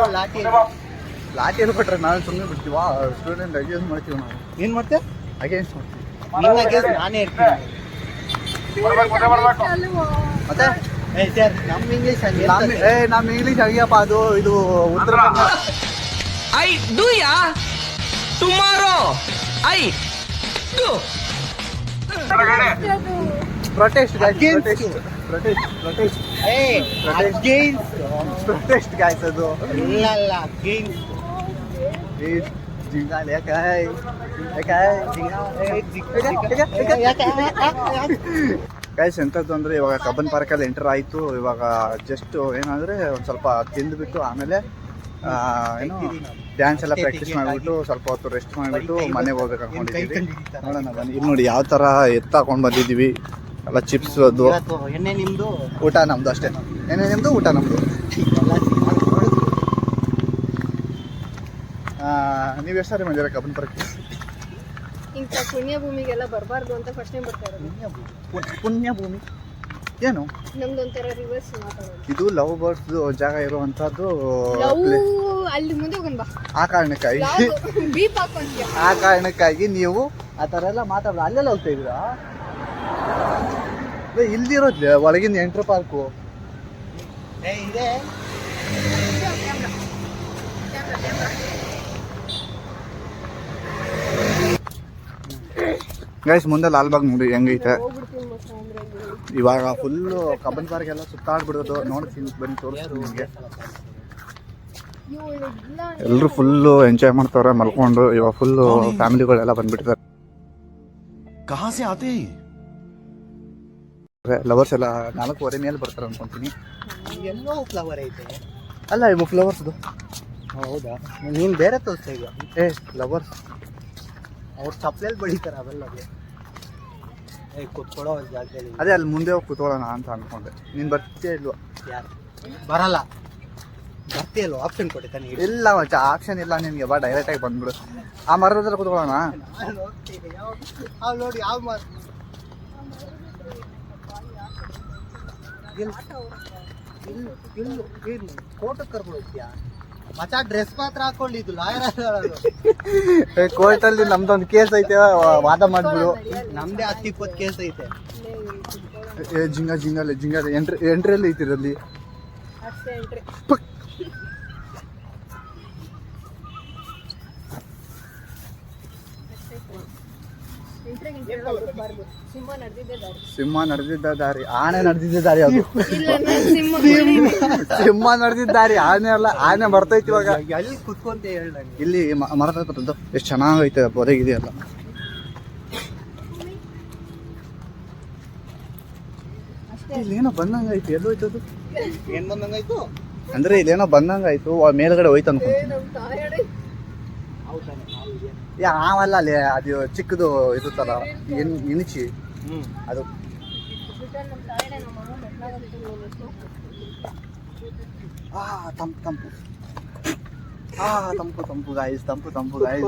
ಲಾಠಿಯಲ್ಲಿ ಕೊಟ್ಟರೆ ನಾವು ಸುಮ್ಮನೆ ಬಿಡ್ತೀವ? ಸ್ಟೂಡೆಂಟ್ ಅಗೇನ್ಸ್ಟ್ ಮಾಡ್ತೀವಿ ನಾವು. ಏನು ಮಾಡ್ತೆ? ಅಗೇನ್ಸ್ಟ್ ಮಾಡ್ತೀವಿ. ನಿನ್ನ ನಾನೇ ಇರ್ತೀನಿ. ಮತ್ತೆ ಸರ್ ನಮ್ಮ ಇಂಗ್ಲೀಷ್ ಹಂಗೆ ನಮ್ಮ ಇಂಗ್ಲೀಷ್ ಹಂಗ್ಯಪ್ಪ. ಅದು ಇದು Uttara Kannada. I do yeah tomorrow I do protest protest guys. ಅದು ಇಲ್ಲ ಗೈಸ್ ಎಂಥದ್ದು ಅಂದರೆ ಇವಾಗ ಕಬ್ಬನ್ ಪಾರ್ಕಲ್ಲಿ ಎಂಟರ್ ಆಯಿತು. ಇವಾಗ ಜಸ್ಟ್ ಏನಂದರೆ ಒಂದು ಸ್ವಲ್ಪ ತಿಂದುಬಿಟ್ಟು ಆಮೇಲೆ ಏನು ಡ್ಯಾನ್ಸ್ ಎಲ್ಲ ಪ್ರಾಕ್ಟೀಸ್ ಮಾಡಿಬಿಟ್ಟು ಸ್ವಲ್ಪ ಹೊತ್ತು ರೆಸ್ಟ್ ಮಾಡಿಬಿಟ್ಟು ಮನೆಗೆ ಹೋಗ್ಬೇಕು ಅನ್ಕೊಂಡಿದ್ದೀವಿ. ನೋಡೋಣ ಬನ್ನಿ. ಇಲ್ಲಿ ನೋಡಿ ಯಾವ ಥರ ಎತ್ತಾಕೊಂಡು ಬಂದಿದ್ದೀವಿ. ಎಲ್ಲ ಚಿಪ್ಸ್, ಅದು ಎಣ್ಣೆ ನಿಮ್ಮದು, ಊಟ ನಮ್ಮದು ಅಷ್ಟೇ. ಏನೇ ನಿಮ್ಮದು, ಊಟ ನಮ್ಮದು. ನೀವು ಎಷ್ಟು ಸಾರಿ ಬಂದಿರ ಕಬ್ಬನ್ ಪಾರ್ಕ್ಗೆ? ಇಂಥ ಪುಣ್ಯ ಭೂಮಿಗೆಲ್ಲ ಬರಬಾರ್ದು ಅಂತ ಫಸ್ಟ್ ಟೈಮ್ ಬರ್ತಾ ಇರೋದು. ಪುಣ್ಯ ಭೂಮಿ ಏನು? ನಮ್ದೊಂಥರ ರಿವರ್ಸ್ ಮಾತಾಡೋದು. ಇದು ಲವ್ ಬರ್ಡ್ಸ್ ಜಾಗ ಇರುವಂತದ್ದು. ಅಲ್ಲಿ ಮುಂದೆ ಹೋಗೋಣ ಬಾ. ಆ ಕಾರಣಕ್ಕಾಗಿ ಬೀಪ್ ಹಾಕೊಂತೀಯ. ಆ ಕಾರಣಕ್ಕಾಗಿ ನೀವು ಆ ಥರ ಎಲ್ಲ ಮಾತಾಡೋದು. ಅಲ್ಲೆಲ್ಲ ಹೋಗ್ತಾ ಇದ್ದೀರಾ? ಇಲ್ದಿರೋದ್ಲೆ ಒಳಗಿಂದ ಎಂಟ್ರ್ ಪಾರ್ಕು ಇದೆ. ಗೈಸ್ ಮುಂದೆ ಲಾಲ್ಬಾಗ್ ನೋಡಿ ಹೆಂಗೈತೆ. ಹೋಗ್ಬಿಡ್ತೀನಿ ಮೋಸ ಅಂದ್ರೆ. ಇವಾಗ ಫುಲ್ಲು ಕಬ್ಬನ್ ಪಾರ್ಕ್ ಎಲ್ಲ ಸುತ್ತಾಡ್ಬಿಡೋದು. ನೋಡ್ತೀನಿ ಬನ್ನಿ, ತೋರಿಸ್ತೀನಿ ನಿಮಗೆ. ಎಲ್ಲರೂ ಫುಲ್ಲು ಎಂಜಾಯ್ ಮಾಡ್ತಾರೆ ಮಲ್ಕೊಂಡು. ಇವಾಗ ಫುಲ್ಲು ಫ್ಯಾಮಿಲಿಗಳೆಲ್ಲ ಬಂದ್ಬಿಟ್ಟಿದ್ದಾರೆ. ಲವರ್ಸ್ ಎಲ್ಲ 4:15 ಮೇಲೆ ಬರ್ತಾರೆ ಅನ್ಕೊಂತೀನಿ. ಎಲ್ಲೋ ಫ್ಲವರ್ ಐತೆ. ಅಲ್ಲ ಇವು ಫ್ಲವರ್ಸ್ದು. ಹೌದಾ? ನೀನು ಬೇರೆ ತೋರಿಸ್ತಾ ಈಗ. ಲವರ್ಸ್ ಅವ್ರು ಚಪ್ಪಲೆಲ್ಲಿ ಬೆಳಿತಾರೆ ಅವೆಲ್ಲ. ಕುತ್ಕೊಳ್ಳೋ ಜಾಗದಲ್ಲಿ ಅದೇ ಅಲ್ಲಿ ಮುಂದೆ ಹೋಗಿ ಕೂತ್ಕೊಳ್ಳೋಣ ಅಂತ ಅನ್ಕೊಂಡೆ. ನೀನು ಬರ್ತೀಯ ಇಲ್ವಾ? ಯಾರು ಬರಲ್ಲ, ಬರ್ತೀಯಲ್ವ? ಆಪ್ಷನ್ ಕೊಟ್ಟೆ ತಾನೆ. ಇಲ್ಲ ಮಚ್ಚ, ಆಪ್ಷನ್ ಇಲ್ಲ ನಿನಗೆ. ಬಾ ಡೈರೆಕ್ಟಾಗಿ ಬಂದ್ಬಿಡು. ಆ ಮರದ ಹತ್ರ ಕೂತ್ಕೊಳ್ಳೋಣ. ನೋಡಿ ಯಾವ ಮರ ಕೋರ್ಟ್ ಕರ್ಕೊಂಡು ಹೋಗ್ತೀಯಾ ಮಚ್ಚ? ಡ್ರೆಸ್ ಮಾತ್ರ ಹಾಕೊಂಡಿದ್ದು ಲಾಯರ್ ಕೋರ್ಟಲ್ಲಿ ನಮ್ದೊಂದು ಕೇಸ್ ಐತೆ, ವಾದ ಮಾಡ್ಬಿಡು. ನಮ್ದೇ 10-20 ಕೇಸ್ ಐತೆ. ಜಿಂಗಲ್ಲಿ ಎಂಟ್ರಿಯಲ್ಲಿ ಐತಿರಲ್ಲಿ. ಅಷ್ಟೇ ಎಂಟ್ರಿ. ಸಿಂಹ ನಡೆದಿದ್ದ ದಾರಿ, ಆನೆ ನಡೆದಿದ್ದ ದಾರಿ. ಅದು ಸಿಂಹ ಸಿಂಹ ನಡೆದಿದ್ದ ದಾರಿ, ಆನೆ ಅಲ್ಲ. ಆನೆ ಬರ್ತೈತಿ ಇವಾಗ. ಎಲ್ಲಿ ಕುತ್ಕೊಂತ ಹೇಳ. ಇಲ್ಲಿ ಮರದ ಹತ್ರ ಎಷ್ಟು ಚೆನ್ನಾಗೈತೆ, ಹೊರಗಿದೆಯಲ್ಲ. ಇಲ್ಲೇನೋ ಬಂದಂಗಾಯ್ತು. ಎಲ್ಲೋಯ್ತು ಅದು? ಏನ್ ಬಂದಂಗಾಯ್ತು ಅಂದ್ರೆ ಇಲ್ಲೇನೋ ಬಂದಂಗಾಯ್ತು, ಮೇಲ್ಗಡೆ ಹೋಯ್ತು ಅನ್ಕೊಂಡು. ಯಾವಲ್ಲ ಅಲ್ಲಿ ಅದು ಚಿಕ್ಕದು ಇರುತ್ತಲ್ಲ, ಇಣಿಚಿ ಅದು. ತಂಪು ತಂಪು ತಂಪು ತಂಪು ಗಾಯ್ಸ್, ತಂಪು ಗಾಯ್ಸ್.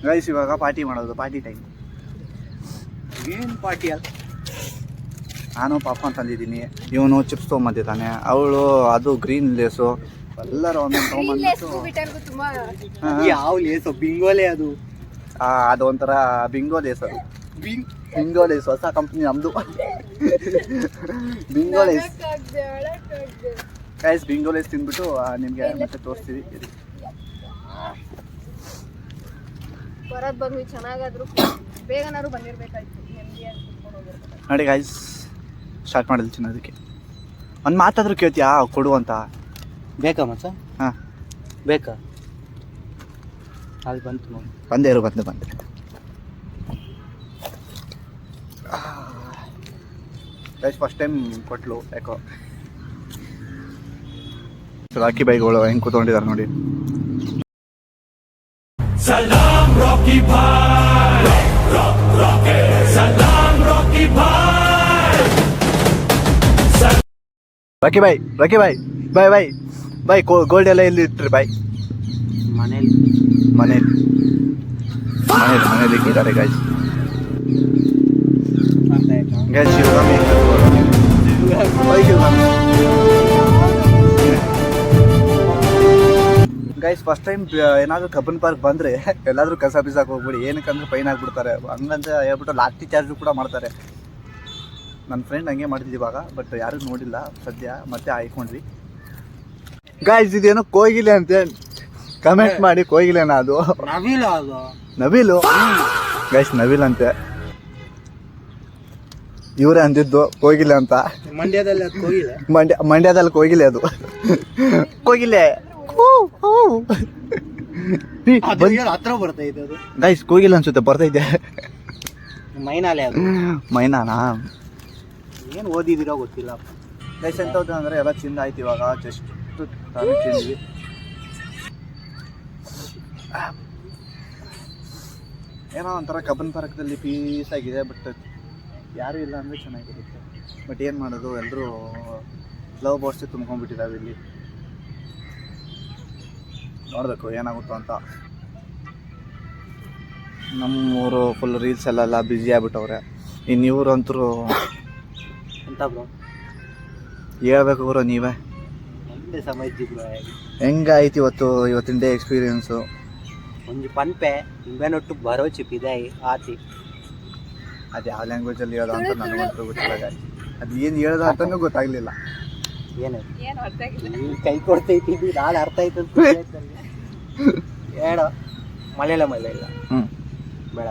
ಗೈಸ್ ಇವಾಗ ಪಾರ್ಟಿ ಮಾಡೋದು, ಪಾರ್ಟಿ ಟೈಮ್. ಏನ್ ಪಾರ್ಟಿ ಅಲ್ಲ? ನಾನು ಪಾಪ್ಕಾರ್ನ್ ತಂದಿದ್ದೀನಿ, ಇವನು ಚಿಪ್ಸ್ ತೊಗೊಂಬಂದಿದ್ದಾನೆ, ಅವಳು ಅದು ಗ್ರೀನ್ ಲೇಸು. ಎಲ್ಲರೂ ಒಂದೊಂದು ತೊಗೊಂಬಂದ್ಬಿಟ್ಟು ಯಾವ ಲೇಸು? ಬಿಂಗೋಲೆ ಅದು. ಅದು ಒಂಥರ ಬಿಂಗೋ ಲೇಸ್. ಅದು ಬಿಂಗೋ ಲೇಸ್ ಹೊಸ ಕಂಪ್ನಿ ನಮ್ಮದು. Bingo Lay's guys, Bingo Lay's ತಿಂದ್ಬಿಟ್ಟು ನಿಮಗೆ ಮತ್ತೆ ತೋರಿಸ್ತೀವಿ. ಬರೋದು ಬಂದ್ವಿ, ಚೆನ್ನಾಗಾದ್ರು ಬೇಗನಾದ್ರು ಬಂದಿರಬೇಕಾಯ್ತು. ನೋಡಿ ಗೈಸ್, ಸ್ಟಾರ್ಟ್ ಮಾಡಿದ್ವಿ ತಿನ್ನೋದಕ್ಕೆ. ಒಂದು ಮಾತಾದ್ರೂ ಕೇಳ್ತೀಯಾ ಕೊಡು ಅಂತ? ಬೇಕಾ ಮಚ್ಚ? ಹಾಂ ಬೇಕಾ? ಅಲ್ಲಿ ಬಂತು ನೋಡಿ. ಬಂದೆ. ಗೈಸ್ ಫಸ್ಟ್ ಟೈಮ್ ಕೊಟ್ಲು ಯಾಕೋ. ರಾಕಿ ಬೈಗಳು ಹೆಂಗೆ ಕೂತ್ಕೊಂಡಿದ್ದಾರೆ ನೋಡಿ. ಸಲಾಮ್ ರಾಕಿ ಭಾಯ್, ಸಲಾಮ್ ರಾಕಿ ಭಾಯ್. ರಾಕಿ ಬಾಯ್ ಗೋಲ್ಡ್ ಎಲ್ಲ ಎಲ್ಲಿ ಇಟ್ರಿ ಬಾಯ್? ಮನೇಲಿ ಇಟ್ಟಿದ್ದಾರೆ ಗೈಸ್. ಗೈಸ್ ಫಸ್ಟ್ ಟೈಮ್ ಏನಾದರೂ ಕಬ್ಬನ್ ಪಾರ್ಕ್ ಬಂದರೆ ಎಲ್ಲಾದರೂ ಕಸ ಬೀಸಾಕ್ ಹೋಗ್ಬಿಡಿ, ಏನಕ್ಕಂದ್ರೆ ಫೈನ್ ಆಗಿಬಿಡ್ತಾರೆ. ಹಂಗಂತ ಹೇಳ್ಬಿಟ್ಟು ಲಾಠಿ ಚಾರ್ಜು ಕೂಡ ಮಾಡ್ತಾರೆ. ನನ್ನ ಫ್ರೆಂಡ್ ಹಂಗೆ ಮಾಡ್ತಿದ್ವಿ ಇವಾಗ, ಬಟ್ ಯಾರಿಗೂ ನೋಡಿಲ್ಲ ಸದ್ಯ, ಮತ್ತೆ ಹಾಕೊಂಡ್ವಿ. ಗೈಸ್ ಇದೇನೋ ಕೋಗಿಲೆ ಅಂತೆ, ಕಮೆಂಟ್ ಮಾಡಿ. ಕೋಗಿಲೆನಾ ಅದು? ನವಿಲು ಗೈಸ್, ನವಿಲ್ ಅಂತೆ. ಇವರೇ ಅಂದಿದ್ದು ಕೋಗಿಲೆ ಅಂತ. ಮಂಡ್ಯದಲ್ಲಿ ಕೋಗಿಲೆ ಅದು. ಕೋಗಿಲೆ ಹತ್ರ ಬರ್ತೈತೆ ಅದು ಗೈಸ್. ಕೋಗಿಲೆ ಅನ್ಸುತ್ತೆ, ಬರ್ತೈತೆ. ಮೈನಾನಾ? ಏನು ಓದಿದಿರೋ ಗೊತ್ತಿಲ್ಲ ಗೈಸ್. ಎಂಥದ್ದು ಅಂದರೆ ಎಲ್ಲ ಚಿಂದ ಆಯ್ತು ಇವಾಗ, ಜಸ್ಟ್ ತಾನೇ ತಿಂದ್ವಿ. ಏನೋ ಒಂಥರ ಕಬ್ಬನ್ ಪಾರ್ಕ್ದಲ್ಲಿ ಪೀಸ್ ಆಗಿದೆ, ಬಟ್ ಯಾರೂ ಇಲ್ಲ ಅಂದರೆ ಚೆನ್ನಾಗಿರುತ್ತೆ. ಬಟ್ ಏನು ಮಾಡೋದು, ಎಲ್ಲರೂ ಲವ್ ಬರ್ಡ್ಸ್ ತುಂಬ್ಕೊಂಡ್ಬಿಟ್ಟಿದ್ದಾವೆ ಇಲ್ಲಿ. ನೋಡಬೇಕು ಏನಾಗುತ್ತೋ ಅಂತ. ನಮ್ಮೂರು ಫುಲ್ ರೀಲ್ಸ್ ಎಲ್ಲ ಬ್ಯುಸಿ ಆಗ್ಬಿಟ್ಟವ್ರೆ. ಇನ್ನು ಇವರು ಅಂತರೂ ಎಂತ ಬ್ರೋ ಹೇಳ್ಬೇಕು ಬ್ರೋ ನೀವೇ. ಹೆಂಗಾಯ್ತು ಇವತ್ತಿನ ಡೇ ಎಕ್ಸ್ಪೀರಿಯನ್ಸು? ಒಂದು ಪನ್ಪೆ ನಿಂಬೆನೊಟ್ಟು ಬರೋ ಚಿಪ್ಪಿದೆ ಆತಿ. ಅದು ಯಾವ ಲ್ಯಾಂಗ್ವೇಜಲ್ಲಿ ಹೇಳೋದು ಅಂತ ನನಗಂತೂ ಗೊತ್ತಿಲ್ಲ. ಅದು ಏನು ಹೇಳೋದು ಅಂತಲೂ ಗೊತ್ತಾಗಲಿಲ್ಲ. ಏನು ಕೈ ಕೊಡ್ತೈತಿ, ನಾಳೆ ಅರ್ಥ ಆಯ್ತು ಅಂತ ಹೇಳೋ. ಮಲಯಾಳಂ ಇಲ್ಲ. ಬೇಡ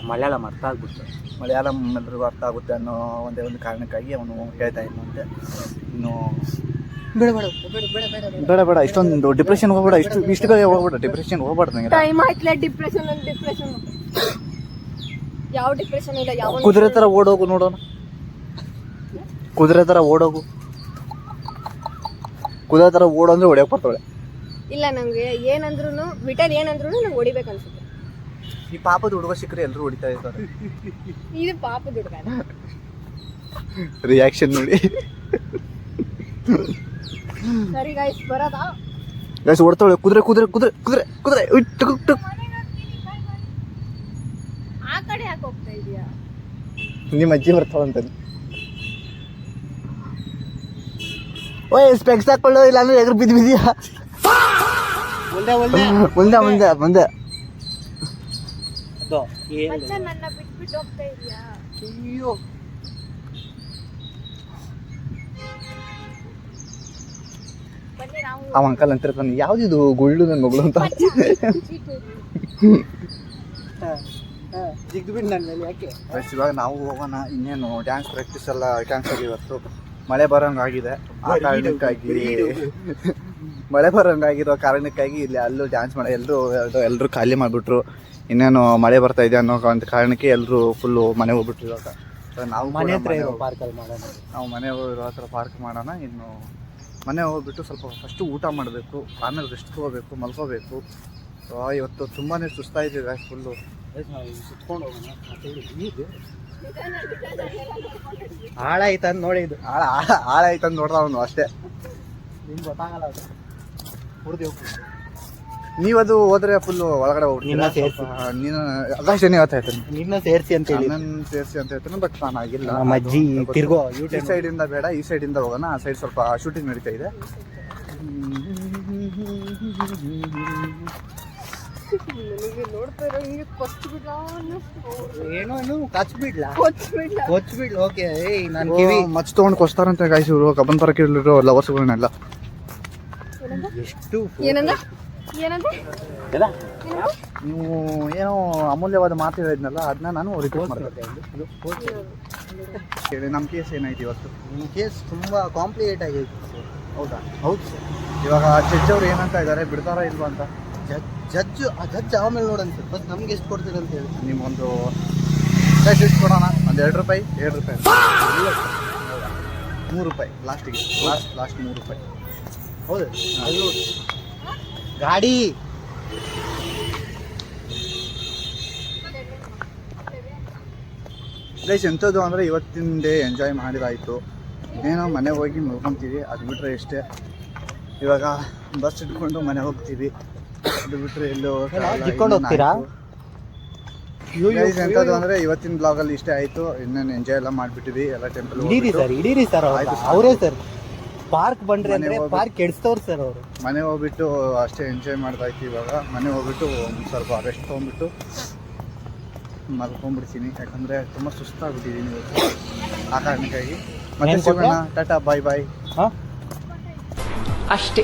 ಮಲಯಾಳಂ ಅರ್ಥ ಆಗ್ಬಿಡ್ತು. ಮಲಯಾಳಂ ಎಲ್ರಿಗೂ ಅರ್ಥ ಆಗುತ್ತೆ ಅನ್ನೋ ಒಂದೇ ಒಂದು ಕಾರಣಕ್ಕಾಗಿ ಅವನು ಹೇಳ್ತಾ ಇದ್ದಂತೆ. ಇನ್ನು ಬೇಡ ಇಷ್ಟೊಂದು ಡಿಪ್ರೆಷನ್ ಹೋಗ್ಬೇಡ, ಇಷ್ಟು ಬೇಗ ಹೋಗ್ಬೇಡ. ಡಿಪ್ರೆಷನ್ ಹೋಗ್ಬಾರ್ದು ನಂಗೆ. ಟೈಮ್ ಆಯ್ತಲ್ಲ ಡಿಪ್ರೆಷನ್. ಯಾವ ಡಿಪ್ರೆಷನ್ ಇಲ್ಲ. ಯಾವ ಕುದುರೆ ಥರ ಓಡೋಗು ನೋಡೋಣ. ಕುದುರೆ ಥರ ಓಡೋಗು. ಕುದುರೆ ಥರ ಓಡೋ ಅಂದ್ರೆ ಹೊಡೆಯಕ್ಕೆ ಬರ್ತಾಳೆ. ಇಲ್ಲ, ನಂಗೆ ಏನಂದ್ರೂ ವಿಟಲ್ ಏನಂದ್ರೂ ನಂಗೆ ಹೊಡಿಬೇಕು ಅನ್ಸುತ್ತೆ. ಈ ಪಾಪದ ಹುಡುಗ ಸಿಕ್ಕರೆ ಎಲ್ಲರೂ ಹೊಡಿತಾ ಇರ್ತಾರೆ. ಇದು ಪಾಪದ ಹುಡುಗ. ರಿಯಾಕ್ಷನ್ ನೋಡಿ ಸರಿ ಗೈಸ್ ಬರೋದಾ? ಗೈಸ್ ಓಡ್ತಾಳೆ. ಕುದುರೆ ಕುದುರೆ ಕುದುರೆ ಕುದುರೆ ಕುದುರೆ ಟುಕ್ ಟುಕ್. ಆ ಕಡೆ ಯಾಕೆ ಹೋಗ್ತಾ ಇದೀಯಾ? ನಿಮ್ಮ ಅಜ್ಜಿ ಬರ್ತಾವಂತ. ಓಯ್ ಸ್ಪೆಕ್ಸ್ ಹಾಕೊಳ್ಳೋ, ಇಲ್ಲ ಅಂದ್ರೆ ಎಗ್ರು ಬಿದ್ದು ಬಿದ್ದಿಯಾ? ಮುಂದೆ ಮುಂದೆ ಮುಂದೆ. ಅದು ಮಚ್ಚ ನನ್ನ ಬಿಟ್ಬಿಟ್ಟು ಹೋಗ್ತಾ ಇದೀಯಾ? ಅಯ್ಯೋ ಬನ್ನಿ ನಾವು ಅವ ಅಂಕಲ್ ಅಂತಿರ್ತಾನೆ, ಯಾವ್ದಿದು ಗುಳ್ಳು ನನ್ನ ಮಗಳು ಅಂತ. ಜಿಗ್ಬಿಟ್ಟು ನನ್ನ ಮೇಲೆ ಯಾಕೆ? ಗೈಸ್ ಇವಾಗ ನಾವು ಹೋಗೋಣ. ಇನ್ನೇನು ಡ್ಯಾನ್ಸ್ ಪ್ರಾಕ್ಟೀಸ್ ಎಲ್ಲ ಕ್ಯಾನ್ಸಲ್ ಇವತ್ತು. ಮಳೆ ಬರೋಂಗಾಗಿದೆ. ಆ ಕಾರಣಕ್ಕಾಗಿ ಮಳೆ ಬರೋಂಗಾಗಿರೋ ಕಾರಣಕ್ಕಾಗಿ ಇಲ್ಲಿ ಅಲ್ಲೂ ಡ್ಯಾನ್ಸ್ ಮಾಡಿ ಎಲ್ಲರೂ ಖಾಲಿ ಮಾಡಿಬಿಟ್ರು. ಇನ್ನೇನು ಮಳೆ ಬರ್ತಾ ಇದೆ ಅನ್ನೋ ಒಂದು ಕಾರಣಕ್ಕೆ ಎಲ್ಲರೂ ಫುಲ್ಲು ಮನೆ ಹೋಗ್ಬಿಟ್ರು. ಇವಾಗ ನಾವು ಮನೆ ಹತ್ರ ಇರೋ ಪಾರ್ಕಲ್ಲಿ ಮಾಡೋಣ. ನಾವು ಮನೆ ಹೋಗಿರೋ ಹತ್ರ ಪಾರ್ಕ್ ಮಾಡೋಣ. ಇನ್ನು ಮನೆ ಹೋಗ್ಬಿಟ್ಟು ಸ್ವಲ್ಪ ಫಸ್ಟು ಊಟ ಮಾಡಬೇಕು, ಆಮೇಲೆ ರೆಸ್ಟ್ ತೊಗೋಬೇಕು, ಮಲ್ಕೋಬೇಕು. ಇವತ್ತು ತುಂಬಾ ಸುಸ್ತಾಯಿದ್ದೀವಿ ಗಾಯ್ಸ್ ಫುಲ್ಲು. ಸುತ್ಕೊಂಡು ಹೋಗೋಣ ಮತ್ತೆ ಈಗ ಹಾಳಾಯ್ತಂದು ನೋಡಿ. ಇದು ಹಾಳಾಯ್ತಂದು ನೋಡ್ದ ಅವನು ಅಷ್ಟೇ. ನಿಮ್ಗೆ ಗೊತ್ತಾಗಲ್ಲ ಅದು. ಹುಡ್ದು ನೀವದು ಹೋದ್ರೆ ಫುಲ್ಲು ಒಳಗಡೆ ನಿನ್ನ ಸೇರ್ಸಿ. ನೀನು ಅಗಷ್ಟೇ ಹೇಳ್ತಾ ಇರ್ತೀನಿ. ನಿನ್ನ ಸೇರಿಸಿ ಅಂತ ಹೇಳಿ ನನ್ನ ಸೇರಿಸಿ ಅಂತ ಹೇಳ್ತೀನಿ. ಬಟ್ ನಾನು ಆಗಿಲ್ಲ. ನಮ್ಮ ಅಜ್ಜಿ ತಿರ್ಗೋ ಈ ಸೈಡಿಂದ ಬೇಡ, ಈ ಸೈಡಿಂದ ಹೋಗೋಣ. ಆ ಸೈಡ್ ಸ್ವಲ್ಪ ಶೂಟಿಂಗ್ ನಡೀತಾ ಇದೆ. ನೋಡ್ತಾ ಹಿಂಗೆ ಏನೋ ಕಚ್ಬಿಡ್ಲಾ? ಕೊಚ್ಬಿಡ್ಲ. ಕೊಚ್ಬಿಡ್ಲು. ಓಕೆ. ಏಯ್ ನನ್ನ ಕಿವಿ ಮಚ್ಚ ತೊಗೊಂಡು ಕೊಸ್ತಾರಂತೆ ಗಾಯ್ಸ್ ಇವರು. ಕಬ್ಬನ್ ಪರಕ್ಕೆ ಇಲ್ಲಿರೋ ಲವರ್ಸ್ಗಳನ್ನೆಲ್ಲ. ಎಷ್ಟು ಏನಂದ ಏನಂದ ನೀವು ಏನೋ ಅಮೂಲ್ಯವಾದ ಮಾತು ಹೇಳಿದ್ನಲ್ಲ, ಅದನ್ನ ನಾನು ರಿಪೀಟ್ ಮಾಡ್ತೀನಿ. ಹೇಳಿ ನಮ್ಮ ಕೇಸ್ ಏನಾಯ್ತು ಇವತ್ತು? ನಿಮ್ಮ ಕೇಸ್ ತುಂಬ ಕಾಂಪ್ಲಿಕೇಟ್ ಆಗೈತೆ. ಹೌದಾ? ಹೌದು ಸರ್. ಇವಾಗ ಜಡ್ಜ್ ಅವ್ರು ಏನಂತ ಇದ್ದಾರೆ, ಬಿಡ್ತಾರಾ ಇಲ್ವಾ ಅಂತ? ಜಡ್ಜ್ ಆಮೇಲೆ ನೋಡೋಣ ಸರ್. ಫಸ್ಟ್ ನಮ್ಗೆ ಎಷ್ಟು ಕೊಡ್ತೀರ ಅಂತ ಹೇಳಿ. ನಿಮ್ಗೊಂದು ಕ್ಯಾಶ್ ಎಷ್ಟು ಕೊಡೋಣ? ಒಂದು 2 ರೂಪಾಯಿ 2 ರೂಪಾಯಿ 3 ರೂಪಾಯಿ ಲಾಸ್ಟಿಗೆ. ಲಾಸ್ಟ್ 3 ರೂಪಾಯಿ. ಹೌದು. ಗಾಡಿ ಗೈಸ್ ಎಂಥದ್ದು ಅಂದರೆ ಇವತ್ತಿನ ಡೇ ಎಂಜಾಯ್ ಮಾಡಿದಾಯಿತು. ಏನೋ ಮನೆ ಹೋಗಿ ಮಲ್ಕೊತೀವಿ, ಅದು ಬಿಟ್ಟರೆ ಇಷ್ಟೇ. ಇವಾಗ ಬಸ್ ಇಟ್ಕೊಂಡು ಮನೆ ಹೋಗ್ತೀವಿ, ಅದು ಬಿಟ್ಟರೆ ಎಲ್ಲೋ ಜಿಕ್ಕೊಂಡು ಹೋಗ್ತೀರಾ? ಗೈಸ್ ಎಂಥದ್ದು ಅಂದರೆ ಇವತ್ತಿನ ಬ್ಲಾಗಲ್ಲಿ ಇಷ್ಟೇ ಆಯಿತು. ಇನ್ನೇನು ಎಂಜಾಯ್ ಎಲ್ಲ ಮಾಡಿಬಿಟ್ಟಿವಿ. ಎಲ್ಲ ಟೆಂಪಲ್ ಇಡೀರಿ ಸರ್. ಆಯ್ತು ಸರ್. ಅವರೇ ಸರ್ ಪಾರ್ಕ್ ಬಂದ್ರೆ ಮನೆ ಅಂದರೆ ಹೋಗ್ಬಿಟ್ಟು- ಪಾರ್ಕ್ ಕೆಡಿಸ್ತವ್ರು ಸರ್ ಅವರು. ಮನೆ ಹೋಗ್ಬಿಟ್ಟು ಅಷ್ಟೇ ಎಂಜಾಯ್ ಮಾಡ್ದಾಯ್ತು. ಇವಾಗ ಮನೆ ಹೋಗ್ಬಿಟ್ಟು ಸ್ವಲ್ಪ ರೆಸ್ಟ್ ತೊಗೊಂಡ್ಬಿಟ್ಟು ಮಲ್ಕೊಂಡ್ಬಿಡ್ತೀನಿ. ಯಾಕಂದರೆ ತುಂಬ ಸುಸ್ತಾಗ್ಬಿಟ್ಟಿದ್ದೀನಿ ಇವತ್ತು. ಆ ಕಾರಣಕ್ಕಾಗಿ ಮತ್ತೆ ಸಿಗೋಣ. ಟಾಟಾ ಬಾಯ್ ಬಾಯ್. ಹಾಂ ಅಷ್ಟೇ.